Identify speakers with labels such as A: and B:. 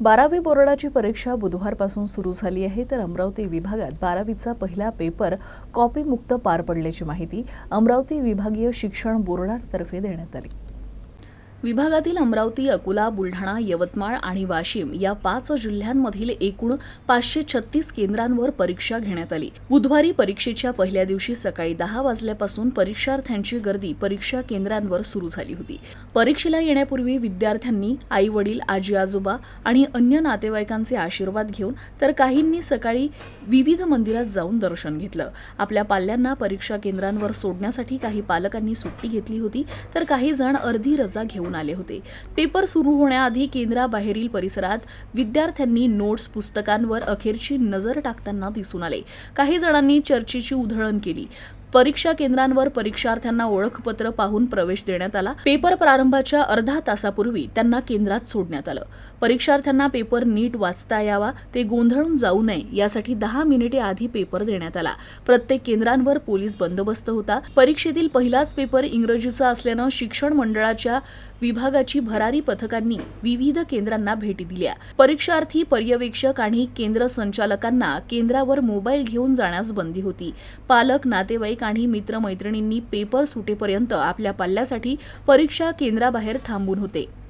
A: 12वी बोर्डाची परीक्षा बुधवारपासून सुरू झाली आहे, तर अमरावती विभागात 12वीचा पहिला पेपर कॉपीमुक्त पार पडल्याची माहिती अमरावती विभागीय शिक्षण बोर्डातर्फे देण्यात आली। विभागातील अमरावती, अकोला, बुलढाणा, यवतमाळ आणि वाशिम या 5 जिल्ह्यांमधील एकूण 536 केंद्रांवर परीक्षा घेण्यात आली। बुधवारी परीक्षेच्या पहिल्या दिवशी सकाळी 10 वाजल्यापासून परीक्षार्थ्यांची गर्दी परीक्षा केंद्रांवर सुरू झाली होती। परीक्षेला येण्यापूर्वी विद्यार्थ्यांनी आई-वडील, आजी-आजोबा आणि अन्य नातेवाईकांचे आशीर्वाद घेऊन तर काहींनी सकाळी विविध मंदिरात जाऊन दर्शन घेतलं। आपल्या पाल्यांना परीक्षा केंद्रांवर सोडण्यासाठी काही पालकांनी सुट्टी घेतली होती, तर काही जण अर्धी रजा घेऊन आले होते। पेपर सुरू होण्याआधी केंद्राबाहेरील परिसरात विद्यार्थ्यांनी नोट्स, पुस्तकांवर अखेरची नजर टाकताना दिसून आले। काही जणांनी चर्चेची उधळण केली। परीक्षा केंद्रांवर परीक्षार्थ्यांना ओळखपत्र पाहून प्रवेश देण्यात आला। पेपर प्रारंभाच्या अर्धा तासापूर्वी त्यांना केंद्रात सोडण्यात आलं। परीक्षार्थ्यांना पेपर नीट वाचता यावा, ते गोंधळून जाऊ नये यासाठी 10 मिनिटे आधी पेपर देण्यात आला। प्रत्येक केंद्रांवर पोलीस बंदोबस्त होता। परीक्षेतील पहिलाच पेपर इंग्रजीचा असल्यानं शिक्षण मंडळाच्या विभागाची भरारी पथकांनी विविध केंद्रांना भेटी दिल्या। परीक्षार्थी, पर्यवेक्षक आणि केंद्र संचालकांना केंद्रावर मोबाईल घेऊन जाण्यास बंदी होती। पालक, नातेवाईक आणि मित्रमैत्रिणींनी पेपर सुटेपर्यंत आपल्या पाल्यासाठी परीक्षा केंद्राबाहेर थांबून होते।